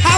ஆ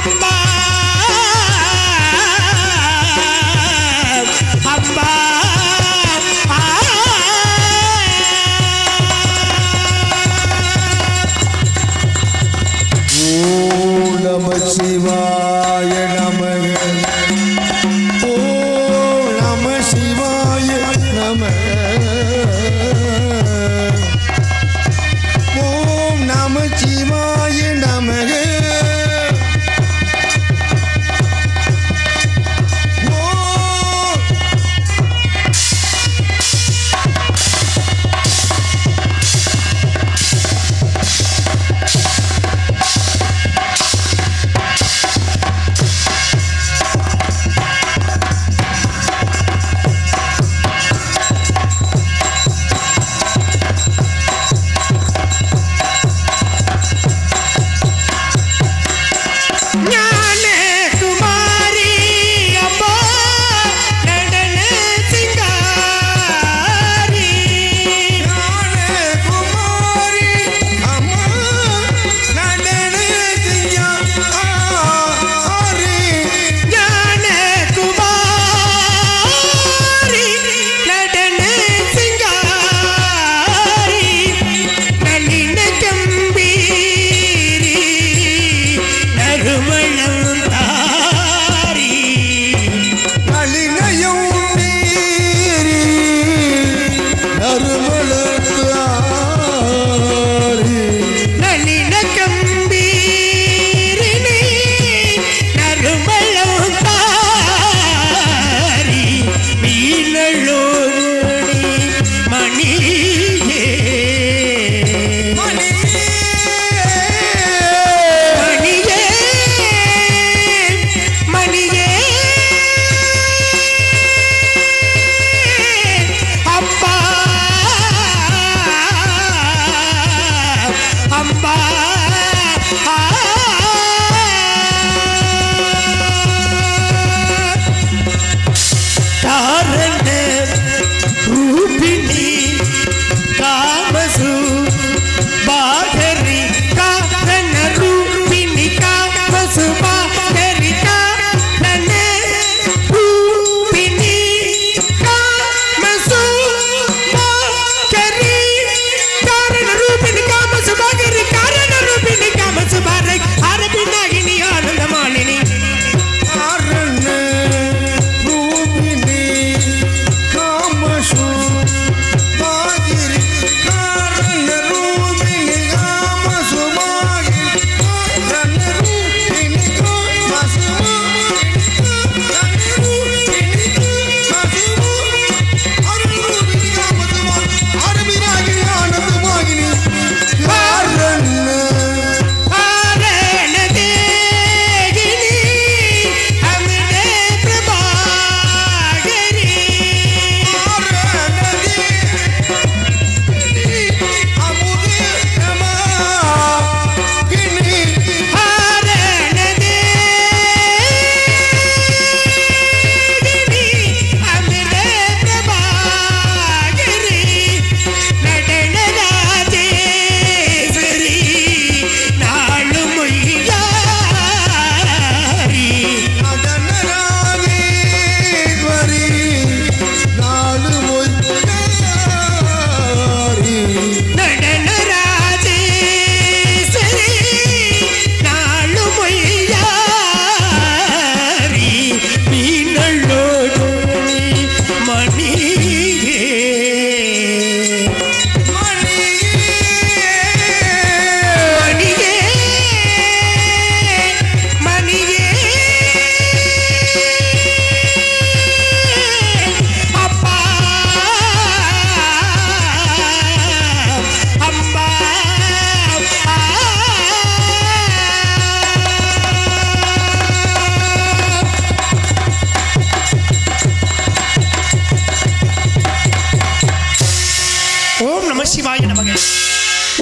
சிவாய நமக.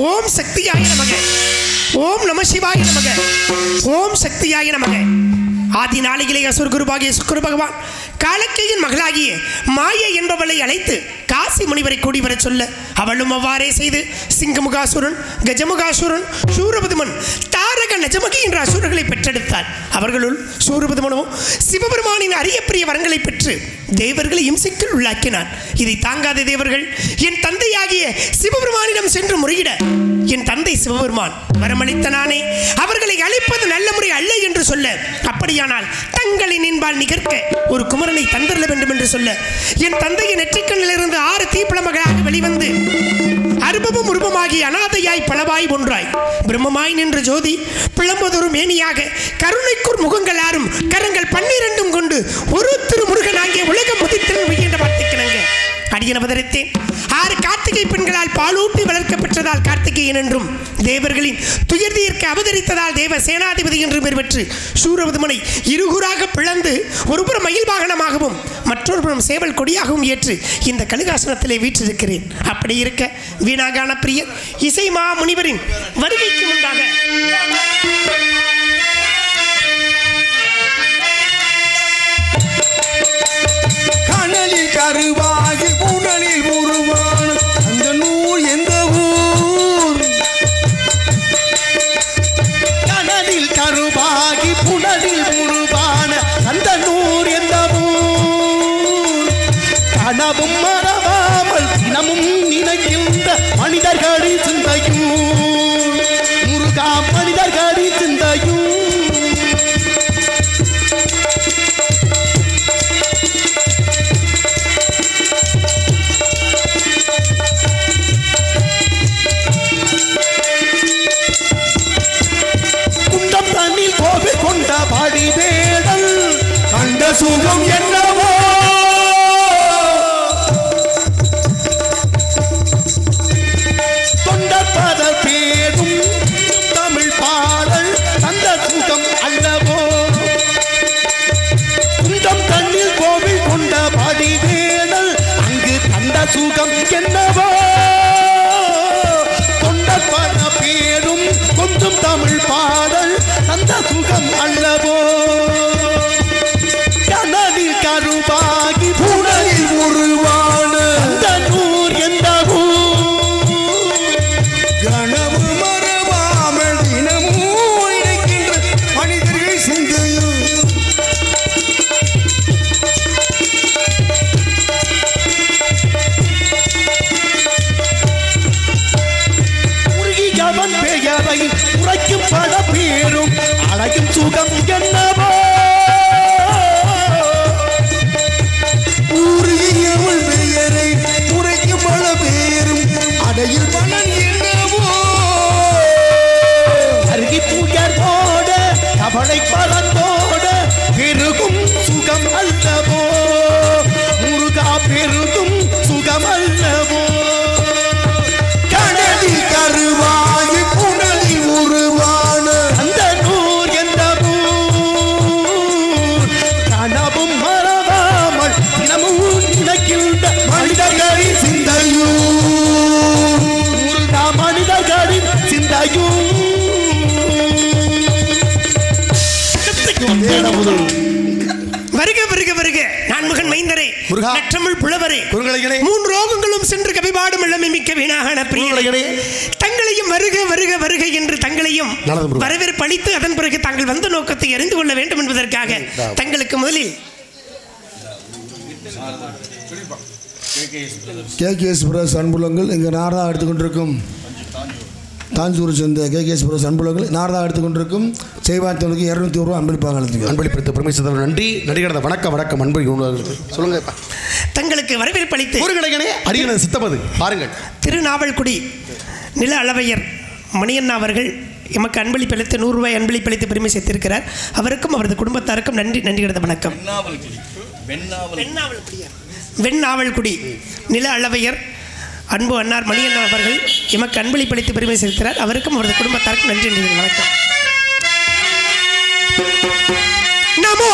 ஓம் சக்தியாய நமக. ஓம் நம சிவாய நமக. ஓம் சக்தியாய நமக. ஆதி நாளிலே அசுர குருபாகிய சுக்கிர பகவான் காலக்கையின் மகளாகிய மாயை என்பவளை அழைத்து காசி முனிவரை கூடி வர சொல்ல அவளும் அவ்வாறே செய்து சிங்கமுகாசுரன், கஜமுகாசுரன், சூரபதுமன், தாரக நஜமகி என்ற அசுரர்களை பெற்றெடுத்தார். அவர்களுள் சூரபதுமனோ சிவபெருமானின் அரிய பிரிய வரங்களை பெற்று தேவர்களை இம்சைக்குள் உள்ளாக்கினார். இதை தாங்காத தேவர்கள் என் தந்தையாகிய சிவபெருமானிடம் சென்று முறையிட என் தந்தை சிவபெருமான் வரமளித்த நானே அவர்களை அழிப்பது நல்ல முறை அல்ல என்று சொல்ல, அப்படியானால் தங்களை நின்பால் நிகர்க்க ஒரு குமரனை தந்தரல வேண்டும் என்று சொல்ல என் தந்தையின் நெற்றிக்கண்ணிலிருந்து 6 தீப்பழமகளாக வெளிவந்து அருபமும் உருவமாகி அநாதையாய் பலவாய் ஒன்றாய் பிரம்மமாய் நின்ற ஜோதி பிளம்பதொரு மேனியாக கருணைக்குர் முகங்கள் 6 கரங்கள் 12 கொண்டு ஒரு திருமுருகனாகிய உலகம் முதித்திறன் உயர்ந்த வார்த்தைக்கிணங்க அடியன அவதரித்தேன். 6 கார்த்திகை பெண்களால் பாலூட்டி வளர்க்கப்பட்டதால் கார்த்திகேயன் என்றும், தேவர்களின் துயர் தீர்க்க அவதரித்ததால் தேவ சேனாதிபதி என்று பெயர் பெற்று சூரபதுமனை இருகுறாக பிளந்து ஒருபுறம் மயில் வாகனமாகவும் மற்றொரு புறம் சேவல் கொடியாகவும் ஏற்று இந்த கலிகாசனத்திலே வீற்றிருக்கிறேன். அப்படி இருக்க வீணாகான பிரியர் இசை மா முனிவரின் வருகைக்கு முன்பாக கனலில் கருவாகி புனலில் உருவான அந்த நூல் எந்த ஊர்? கனலில் கருவாகி புனலில் உருவான அந்த நூல் எந்த ஊர்? கனவும் மறவாமல் தினமும் நினைக்கின்ற மனிதர்களின் சிந்தையும் முருகா மனிதர்களின் சிந்தையும் கொண்ட படிவேடல் கண்ட சுகம் என்னவோ தொண்டப்பத பேரும் தமிழ் பாடல் தந்த சுகம் அல்லவோ குண்டம் தண்ணில் கோவில் கொண்ட படிவேடல் அங்கு தந்த சுகம் என்னவோ தொண்டப்பத பேரும் கொஞ்சம் தமிழ் பாடல் அந்த சுகம் அல்லவோ கனலில் கருவாகி புனலில் உருவான அந்த நூர் எந்த கனவு மறவாமல் தினமும் இருக்கின்ற மனிதர்கள் சிந்தையும் உருகியவன் பெயரை உரைக்கும் பல பேரும் அழகும் சுகம் என்னவோ உருகியவள் பெயரை உரைக்கும் பல பேரும் அடையில் பலன் என்னவோ அருகி புயர்வோட கவலை பலத்தோட பெருகும் சுகம் அல்லவோ முருகா பெருகும் சுகம் அல்லவோ கனலில் கருவாகி புனலில் உருவான அந்த நூர் என்ற கனவும் மறவாமல் தினமும் நினைக்கின்ற மனிதர்களின் சிந்தையும் மனிதர்களின் சிந்தையும் வருக வருக வருக நான்முகன் மைந்தரே நற்றமிழ் புலவரே மூன்று ரோகங்களும் சென்று கவிபாடும் இளமை மிக்க வீணாகன பிரியர்களே தங்களையும் வருக வருக வருக என்று தங்களையும் வரவேற்பு அளித்து அதன் பிறகு தாங்கள் வந்த நோக்கத்தை அறிந்து கொள்ள வேண்டும் என்பதற்காக தங்களுக்கு முதலில் கேகேஎஸ் பிரஸ் அன்புள்ளங்கள் இங்கே நாரதா எடுத்துக்கொண்டிருக்கும் தாஞ்சூர் சேர்ந்த கேகேஎஸ் பிரஸ் அன்புள்ளங்கள் நாரதா எடுத்துக்கொண்டிருக்கும் செய்வாத்தவனுக்கு 200 ரூபா அன்பளிப்பாக அன்பளிப்படுத்த பெருமைச்சதன் நன்றி. நடிகர் வணக்கம் வணக்கம் அன்பு சொல்லுங்க. தங்களுக்கு வரவேற்பு அளித்து ஒரு கடைகனே அடிகளை சித்தப்பது பாருங்கள். திருநாவல்குடி நில அளவையர் மணியண்ணா அவர்கள் எமக்கு அன்பளிப்பளித்து 100 ரூபாய் அன்பளிப்பளித்து பெருமை சேர்த்திருக்கிறார். அவருக்கும் அவரது குடும்பத்தாருக்கும் நன்றி நன்றிகிறத வணக்கம். வெண்ணாவல்குடி நில அளவையர் அன்பு அன்னார் மணியண்ணா அவர்கள் எமக்கு அன்பளிப்பளித்து பெருமை சேர்க்கிறார். அவருக்கும் அவரது குடும்பத்தாருக்கும் நன்றி நன்றி வணக்கம். நமோ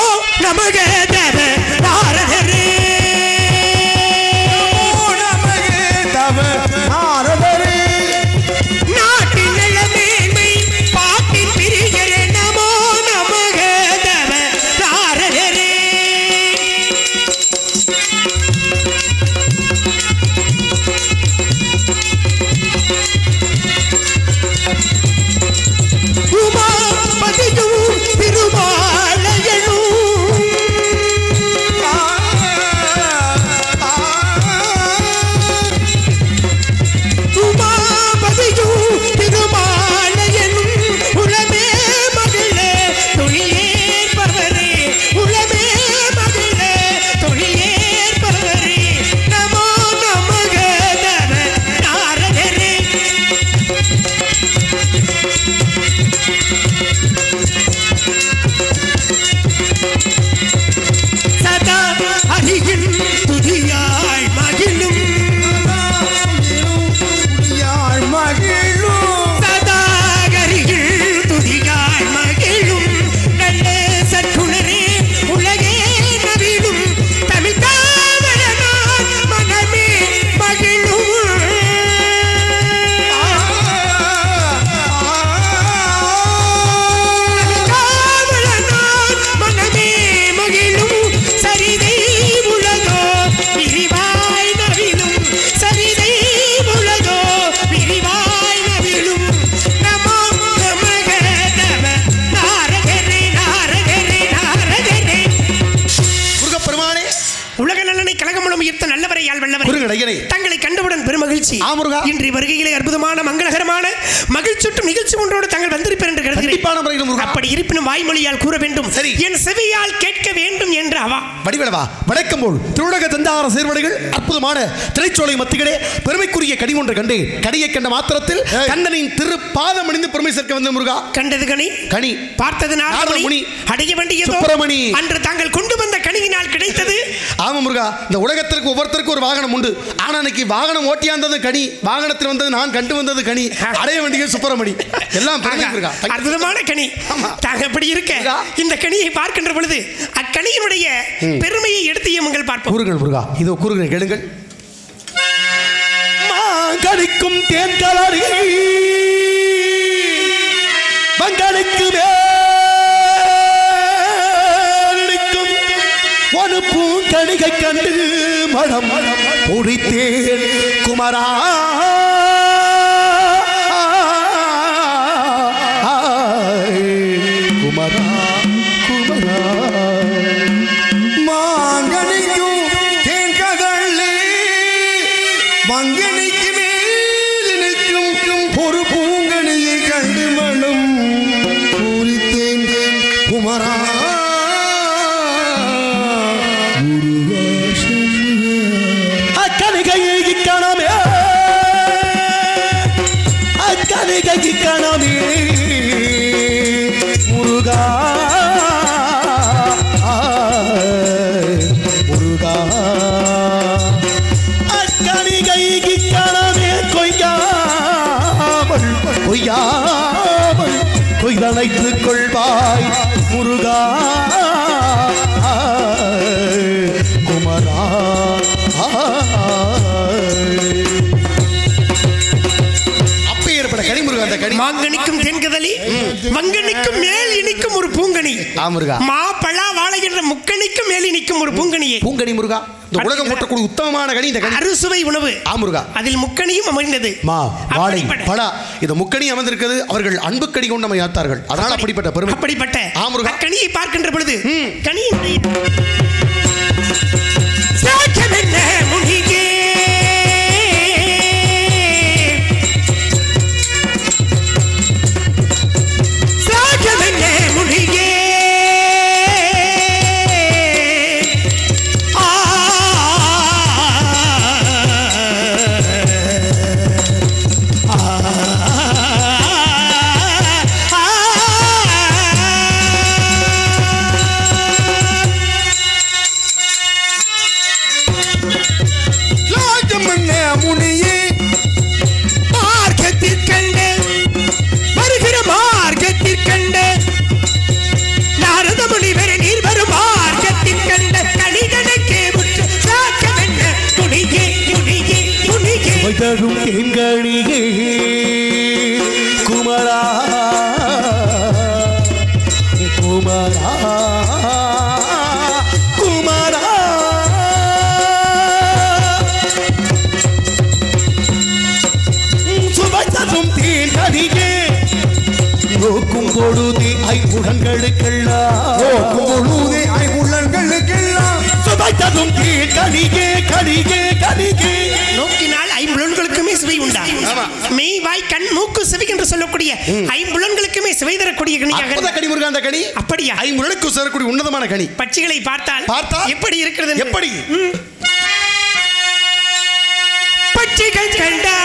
நமக தேவ நாரதரே நமக தேவ நாரதரே சொல்லுங்கள் ஐயனே. தங்களை கண்டவுடன் பெருமகிழ்ச்சி. ஆமுருகா. இன்றைய வருகையிலே அற்புதமான மங்களகரமான மகிழ்ச்சியும் நிகழ்ச்சி ஒன்றோடு தாங்கள் வந்திருப்பேன் என்று கருதுகிறேன். அப்படி இருப்பினும் வாய்மொழியால் கூற வேண்டும், என் செவியால் கேட்க வேண்டும் என்ற அவா. வடிவடவா வணக்கம் போல் திருவுலக தந்தார சேர்வடைகள் அற்புதமான திரைச்சோலை மத்திகளே பெருமைக்குரிய கனி ஒன்று கண்டு கனியை கண்ட மாத்திரத்தில் கண்ணனின் திரு பாதம் அணிந்து பெருமை சேர்க்க வந்த முருகா. கண்டது கனி, கனி பார்த்தது நாரதமுனி, அடைய வேண்டியதோ சுப்பிரமணி. அன்று தாங்கள் கொண்டு வந்த கனியினால் கிடைத்தது. ஆமா முருகா, இந்த உலகத்திற்கு ஒவ்வொருத்தருக்கும் ஒரு வாகனம் உண்டு. ஆனா அன்னைக்கு வாகனம் ஓட்டியாந்தது கனி, வாகனத்தில் வந்தது நான், கண்டு வந்தது கனி, அடைய வேண்டியது சுப்பிரமணி. எல்லாம் அற்புதமான கனி. தாங்க எப்படி இருக்க இந்த கனியை பார்க்கின்ற பொழுது அக்கனியினுடைய பெருமையை எடுத்து எங்கள் பார்ப்போம். கூறுங்கள் முருகா, இதோ கூறுங்கள் கேளுங்கள். மாங்கனிக்கும் தேன் கலரி மங்கனுக்கு மேலிக்கும் ஒரு பூங்கணிகை கண்டு மடம் பொறித்தேன் குமரா குமரா குமரா. மாங்கனிக்கும் தேன் கதழி மங்கனிக்கு மேல் நிற்கும் ஒரு பூங்கனியை கண்டு மனம் பூரித்தேன் குமரா. அக்கனிகையை காணாமே, அக்கனிகையை காணாமே முருகா முருகா. அக்கனிகைக்கு காணாமே கொய்யாமல் கொய்யாமல் கொய்தனைத்துக் கொள்வாய் முருகா குமரா. அப்பேற்பட்ட கனி முருகா. அந்த கனி மாங்கனிக்கும் தென்கதலி மங்கனிக்கும் மேல் இனிக்கும் ஒரு பூங்கனி. மா பழா வாழை என்ற முக்கணிக்கும் மேல் இனிக்கும் ஒரு பூங்கனியே பூங்கனி முருகா. இந்த உலகம் போற்றக்கூடிய உத்தமமான கனி இந்த கனி. அறுசுவை உணவு முருகா. அதில் முக்கணியும் அமர்ந்தது. மா வாழை பழா இந்த முக்கணி அமர்ந்திருக்கிறது. அவர்கள் அன்பு கனி கொண்டு நம்மை ஆத்தார்கள். அதனால் அப்படிப்பட்ட பெருமை. அப்படிப்பட்ட கனியை பார்க்கின்ற பொழுது கனியின் முனிகே முனிகே தரும் எங்களிகே குமரா குமரா குமரா. சுபத்தரும் தேன் கனிகே நோக்கும் பொழுது ஐம்புலங்களுக்கெல்லாம் பொழுது ஐம்புலங்களுக்கெல்லாம் சுபத்தரும் தேன் கனிகே கனிகே கனிகே. நோக்கினால் ஐம்புலன்களுக்குமே சுவை உண்டா? மெய் வாய் கண் மூக்கு செவி என்று சொல்லக்கூடிய ஐம்புலன்களுக்குமே சுவை தரக்கூடிய கனியாக கனி முருகா. அந்த கனி அப்படியா? ஐம்புலனுக்கு சேரக்கூடிய உன்னதமான கனி. பட்சிகளை பார்த்தால் எப்படி இருக்கிறது? எப்படி பட்சிகள் கண்டா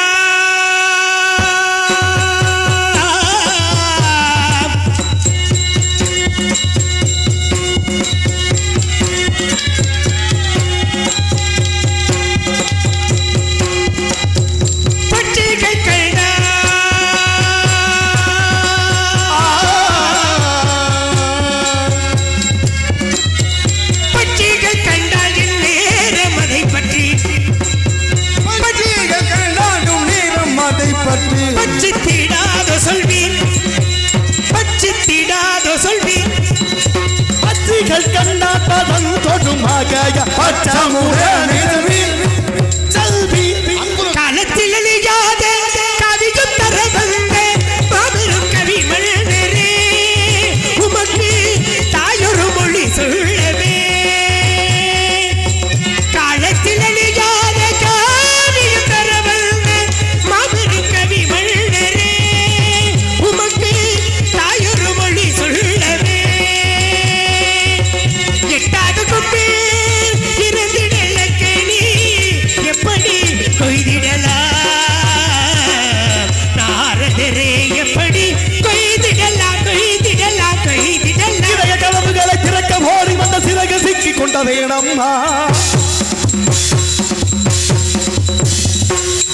காலத்தில் அழியாத கவியும் தர வந்த மாபெரும் கவி மன்னரே உமக்கு தாயொரு மொழி சொல்லவே. காலத்தில் அழியாத விட்டதேனம்மா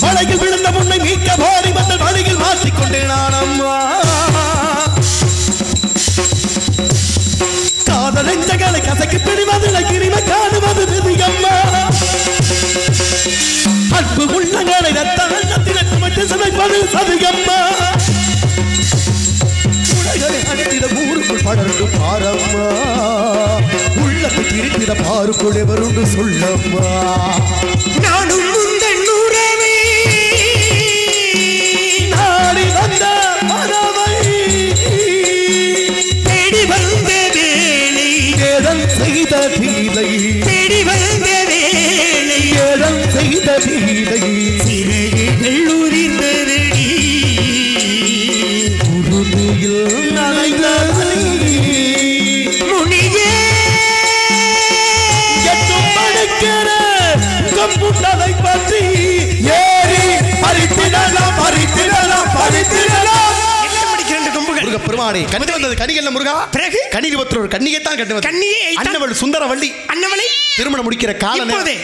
வலையில் விழுந்த முன்னை மீட்க போரி வந்த வழியில் மாற்றிக்கொண்டேன் நானம்மா காதலெஞ்சகளை கசக்கி பிடிவதில்லை கிரிமை காணுவது விதியம்மா அன்பு உள்ளங்களை ரத்தத்திற்கு மட்டும் சமைப்பது சதியம்மா உலகளை அடித்திட ஊருக்குள் படர்ந்து பாரம்மா உள்ளத்தை பிரித்திட பாருக்குள் எவருண்டு சொல்லம்மா நானும் உந்தன் உறவே நாடி வந்த மனவை தேடி வந்த வேலை ஏதன் செய்த தீலை தேடி வந்த வேலை ஏதன் செய்த தீலை சிறகுகள் உரிந்ததடி உறுதியில் நனைந்தது முனியே எட்டும் படுக்கிற கம்புட்டதை பற்றி ஏறி பறித்திடலாம் பறித்திடலாம் பறித்திடலாம் முருக பெருமானே கண்டு வந்தது கனிகள்ல முருகா பிறகு கனியில் ஒருத்தர் ஒரு கன்னிகைத்தான் கண்டு வந்தது கன்னியை அன்னவள் சுந்தரவள்ளி அன்னவளை திருமணம் முடிக்கிற காலம் இப்போதே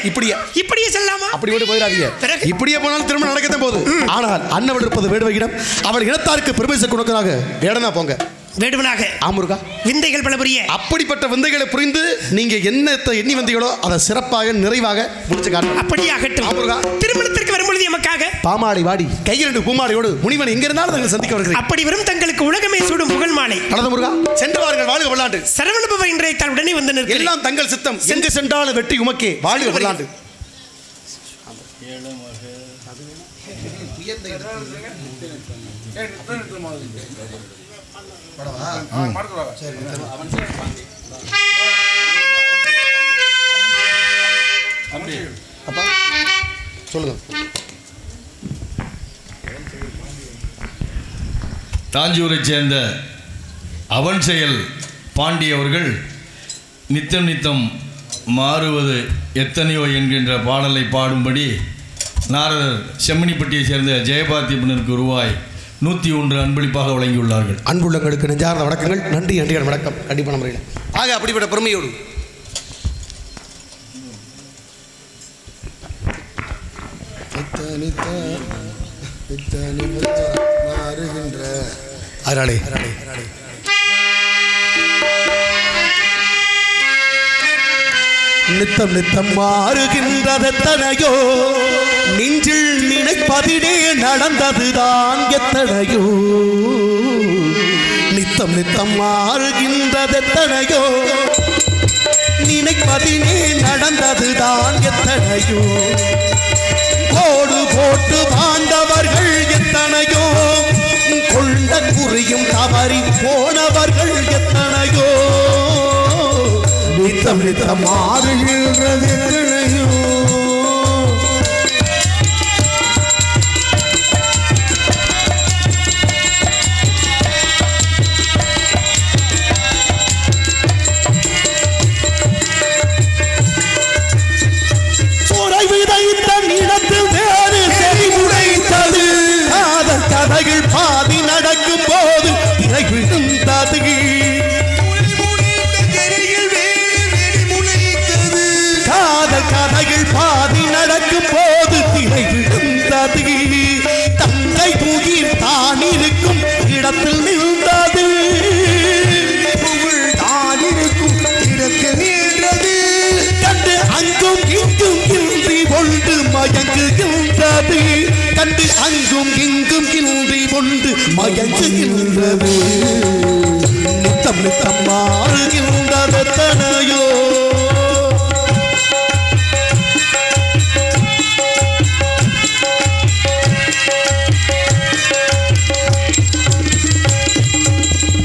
இப்படியே செல்லாமா அப்படி ஓடி போயிடாதீங்க பிறகு? இப்படியே போனாலும் திருமணம் நடக்கத்தான் போகுது ஆனால் அன்னவள் இருப்பது வேடுவகிடம் அவள் இனத்தாருக்கு பெருமை கொடுக்கிறாங்க வேடனா போங்க வேடுவனாக ஆமுருகா விந்தைகள் பல புரிய அப்படிப்பட்ட விந்தைகளை புரிந்து நீங்க என்னத்தை எண்ணி வந்தீங்களோ அதை சிறப்பாக நிறைவாக முடிச்சு காட்டுங்க அப்படியாகட்டும் ஆமுருகா. திருமணத்திற்கு வரும்பொழுது எமக்காக பாமாடி வாடி கையிரண்டு பூமாடியோடு முனிவன் எங்க இருந்தாலும் தங்களை சந்திக்க வருகிறேன் அப்படி வரும் தங்களுக்கு உலகமே சூடும் புகழ் மாலை நடந்த முருகா சென்று வாருங்கள் வாழ்க விளையாண்டு சரவணபவ இன்றைய தான் உடனே வந்து நிற்கிறேன் எல்லாம் தங்கள் சித்தம் எங்கு சென்றாலும் வெற்றி உமக்கே வாழ்க விளையாண்டு அப்பா சொல்லுங்க தாஞ்சூரைச் சேர்ந்த அவன் செயல் பாண்டி அவர்கள் நித்தம் நித்தம் மாறுவது எத்தனையோ என்கின்ற பாடலை பாடும்படி நாரதர் செம்மணிப்பட்டியைச் சேர்ந்த ஜெயபாத்தியப்பனுக்கு ரூபாய் 101 அன்பளிப்பாக வழங்கியுள்ளார்கள். அன்புள்ளங்களுக்கு நெஞ்சார்ந்த வணக்கங்கள். நன்றி நன்றிகள் வணக்கம். கண்டிப்பான முறையில் ஆக அப்படிப்பட்ட பெருமையோடு அதனாலே நித்தம் நித்தம் மாறுகின்றதெத்தனையோ நெஞ்சில் நினைப்பதிலே நடந்ததுதான் எத்தனையோ நித்தம் நித்தம் மாறுகின்றதெத்தனையோ நினைப்பதிலே நடந்ததுதான் எத்தனையோ கோடு போட்டு வாழ்ந்தவர்கள் எத்தனையோ கொண்ட குறியும் தவறி போனவர்கள் எத்தனையோ நித்தம் நித்தம் மாறுகின்றது எத்தனையோ கதைகள் பாதி நடக்கும் போது இறை விழுந்தது காதல் கதைகள் பாதி நடக்கும் போது திரை விழுந்தது தங்கை உயிர் தான் இருக்கும் இடத்தில் நின்றது தான் இருக்கும் இடத்தில் நின்றது கண்டு அங்கும் இங்கும் இன்றி ஒன்று மயங்குகின்றது கண்டு அங்கும் இங்கும் இன்றி ஒன்று மயங்குகின்றது நித்தம் நித்தம் மாறுகின்றது தனையோ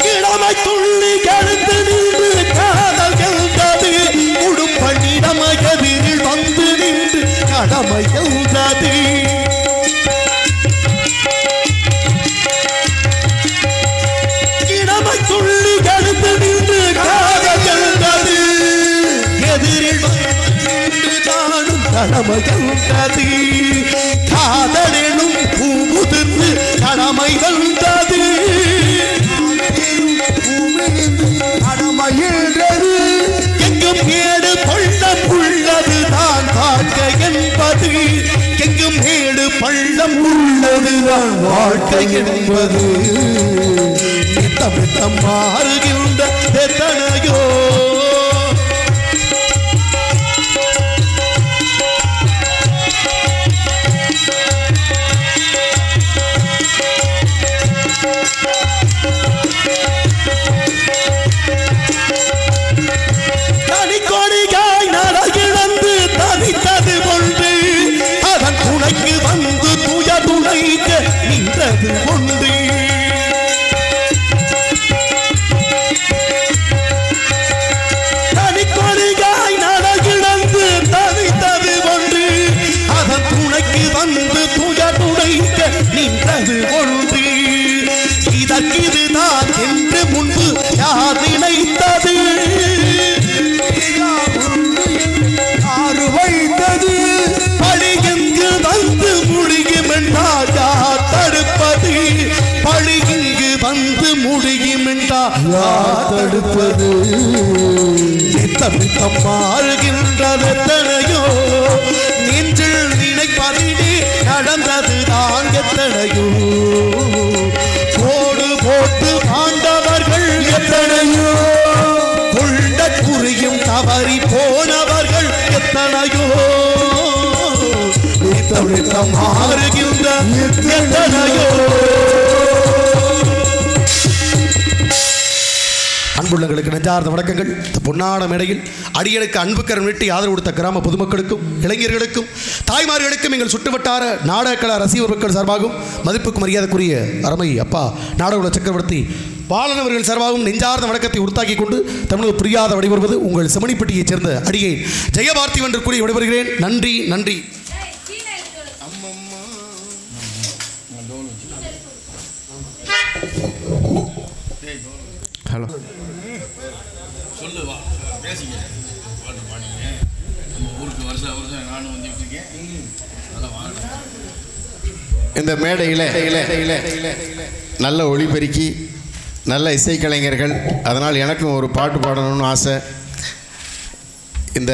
இளமை துள்ளி எழுந்து நின்று காதல் எழுந்தது உடும் பணிடமையதில் வந்து நின்று கடமை எழுந்தது இளமை துள்ளி எழுந்து நின்று காதல் எழுந்தது எதிரில் வந்து தானும் கடமை எழுந்தது காதலிலும் பூமுதிர்ந்து கடமை வந்தது எங்கும் ஏடு கொள்ள பள்ளம் உள்ளதுதான் வாழ்க்கை என்பது நித்தம் மாறுகின்ற எத்தனையோ தனிக்கொடிகாய் நடகிழந்து தனித்தது ஒன்று அதன் துணைக்கு வந்து துய துணைக்க நின்றது ஒன்று தனிக்கொடிகாய் நடகிழந்து தனித்தது ஒன்று அதன் துணைக்கு வந்து துய துணைக்க நின்றது ஒன்று இதற்கு இதுதான் என்று முன்பு யார் நினைத்தது யாரு வைத்தது பழியெங்கு வந்து முடியும் என்றார் யார் தடுப்பது பழியெங்கு வந்து முடியும் என்றார் யார் தடுப்பது நித்தம் நித்தம் மாறுகின்றது எத்தனையோ நெஞ்சில் நினைப்பதிலே நடந்தது தான் எத்தனையோ கோடு போட்டு ஆண்டவர்கள் எத்தனையோ கொண்ட குறியும் தவறி போனவர்கள் எத்தனையோ மாறுகின்ற எத்தனையோ. அன்புள்ளங்களுக்கு நெஞ்சார்ந்த வணக்கங்கள். இந்த பொன்னான மேடையில் அடியனுக்கு அன்புக்கரம் நீட்டி ஆதரவு கொடுத்த கிராம பொதுமக்களுக்கும் இளைஞர்களுக்கும் தாய்மார்களுக்கும் எங்கள் சுற்றுவட்டார நாடகக்கலா ரசிகர் மக்கள் சார்பாகவும் மதிப்புக்கு மரியாதைக்குரிய அருமை அப்பா நாடக சக்கரவர்த்தி பாலனவர்கள் சார்பாகவும் நெஞ்சார்ந்த வணக்கத்தை உறுத்தாக்கி கொண்டு தமிழக புரியாத விடைபெறுவது உங்கள் செமணிப்பட்டியைச் சேர்ந்த அடியை ஜெயபார்த்தி என்று கூறி விடைபெறுகிறேன். நன்றி நன்றி. ஹலோ சொல்லுவா பேசிக்க பாட்டு பாடிங்க. நம்ம ஊருக்கு வருஷம் வருஷம் நானும் வந்துட்டு இருக்கேன். அதெல்லாம் வாங்க. இந்த மேடையில் நல்ல ஒளிபெருக்கி நல்ல இசைக்கலைஞர்கள், அதனால் எனக்கும் ஒரு பாட்டு பாடணும்னு ஆசை. இந்த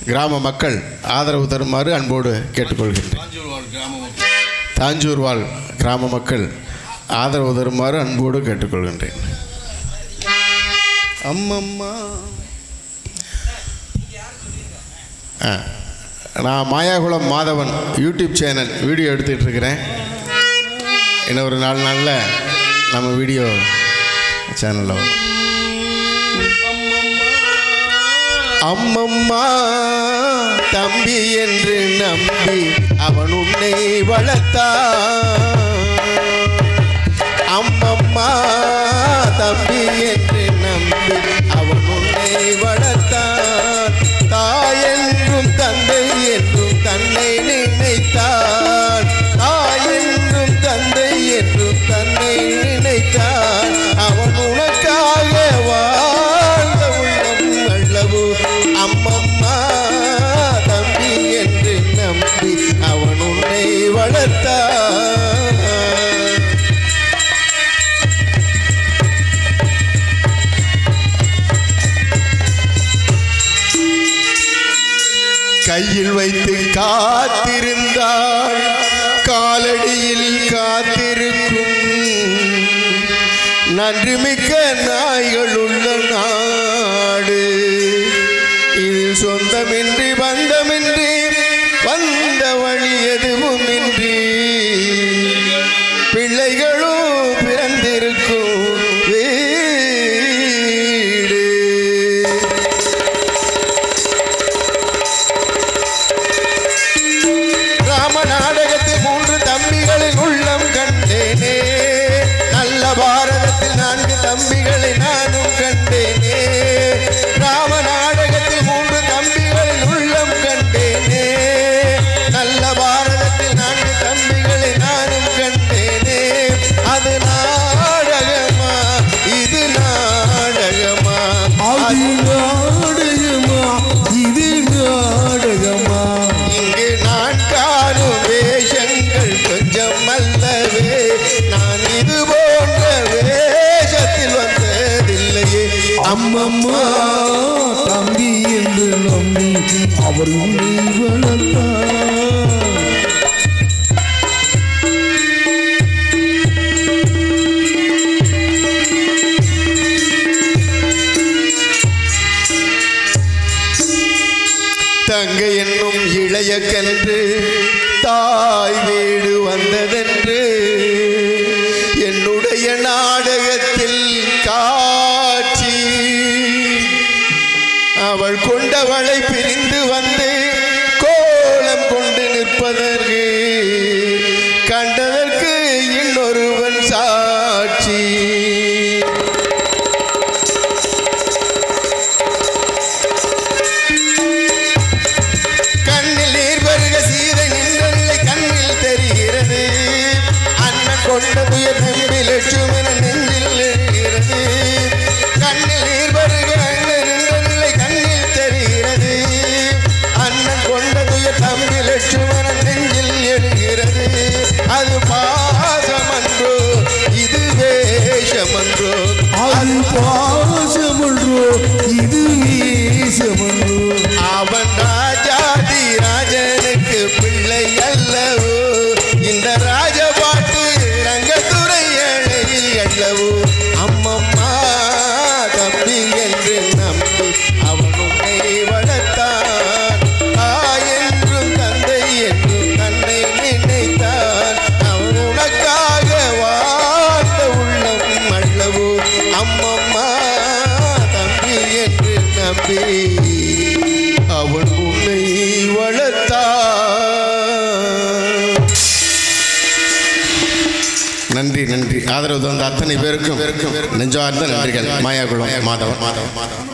கிராம மக்கள் ஆதரவு தருமாறு அன்போடு கேட்டுக்கொள்கின்றேன். தாஞ்சூர் வாழ் கிராம மக்கள் ஆதரவு தருமாறு அன்போடு கேட்டுக்கொள்கின்றேன். அம்மம்மா நான் Mayakulam Madhavan YouTube channel video எடுத்துகிட்டு இருக்கிறேன். இன்னும் ஒரு 4 நாளில் நம்ம வீடியோ சேனலில் வரும். அம்மம்மா தம்பி என்று நம்பி அவன் உன்னை வளர்த்தான். அம்மம்மா தம்பி என்று நம்பி அவன் உன்னை வளர்த்தான். தாய் என்றும் தந்தை என்றும் தன்னை நினைத்தான். தாய் என்றும் தந்தை என்றும் தன்னை நினைத்தான். அவன் உனக்காக வாழ்ந்த உள்ளம் அல்லவோ. அம்மம்மா தம்பி என்று நம்பி அவன் உன்னை வளர்த்தான். கையில் வைத்து காத்திருந்தாள், காலடியில் காத்திருக்கும் நன்றிமிக்க நாய்கள் உள்ள நாடு. இதில் சொந்தமின்றி பந்தமின்றி வந்த வழி எதுவுமின்றி பிள்ளைகளும் பிறந்திருக்கும் வீடு. ராம நாடகத்தில் 3 தம்பிகளின் உள்ளம் கண்டேனே. நல்ல பாரதத்தில் 4 தம்பிகளை நானும் கண்டேனே. ராம நாடகத்தில் 3 தம்பிகளின் உள்ளம் கண்டேனே. நல்ல பாரதத்தில் 4 தம்பிகளை நானும் கண்டேனே. அது நாடகமா இது நாடகமா, அது நாடகமா இது நாடகமா. இங்கு நான் காணும் வேஷங்கள் கொஞ்சம் அல்லவே. நான் இது போன்ற வேஷத்தில் வந்ததில்லையே. அம்மம்மா தம்பி என்று நம்பி அவர் உன்னை வளர்த்தார். எனக்கென்று தாய் வீடு வந்ததென்று என்னுடைய நாடகத்தில் காட்சி அவள் கொண்டவளை பிரிந்து வந்து கோலம் கொண்டு நிற்பதற்கு கண்டதற்கு இன்னொருவன் சாட்சி. கண்ணில் நீர் வருக சீதை நின்றலை கண்ணில் தெரிகிறது அண்ணன் கொண்ட துயர் நம்பி லட்சுமணன் நெஞ்சில் எழுகிறது. கண்ணில் நீர் வருக நின்றலை கண்ணில் தெரிகிறது அண்ணன் கொண்ட துயர் தம்பி லட்சுமணன் நெஞ்சில் எழுகிறது. அது பாசமன்றோ இது வேஷமன்றோ, அது பாசமன்றோ இது வேஷமன்றோ. அவன் ராஜாதி ராஜனுக்கு பிள்ளை அல்லவோ, இந்த ராஜபாட்டு ரங்கத்துறை அழகில் அல்லவோ. அம்மம்மா தம்பி என்று நம்பி அவன் உன்னை வளர்த்தான். தாய் என்றும் தந்தை என்றும் தன்னை நினைத்தான். அவன் உனக்காக வாழ்ந்த உள்ளம் அல்லவோ. அம்மம்மா தம்பி என்று நம்பி அவன் உன்னை வளர்த்தான். நன்றி நன்றி. ஆதரவு தந்த அத்தனை பேருக்கும் நெஞ்சார்ந்த நன்றிகள். மாயாகுளம் மாதவன் மாதவன் மாதவன்.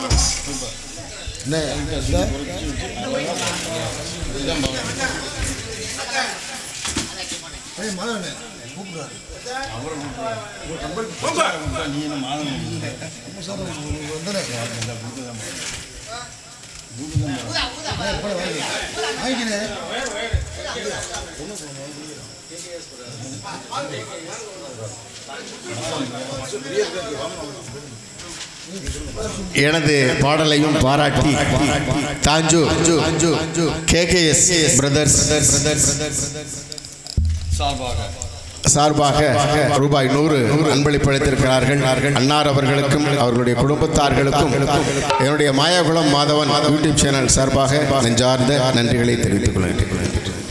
எனது பாடலையும் பாராட்டி தாஞ்சூர் KKS பிரதர்ஸ் சார்பாக ரூபாய் 100 அன்பளிப்பு அளித்திருக்கிறார்கள். அன்னார் அவர்களுக்கும் அவர்களுடைய குடும்பத்தார்களுக்கும் என்னுடைய மாயாகுளம் மாதவன் யூடியூப் சேனல் சார்பாக நெஞ்சார்ந்த நன்றிகளை தெரிவித்துக் கொள்கிறேன்.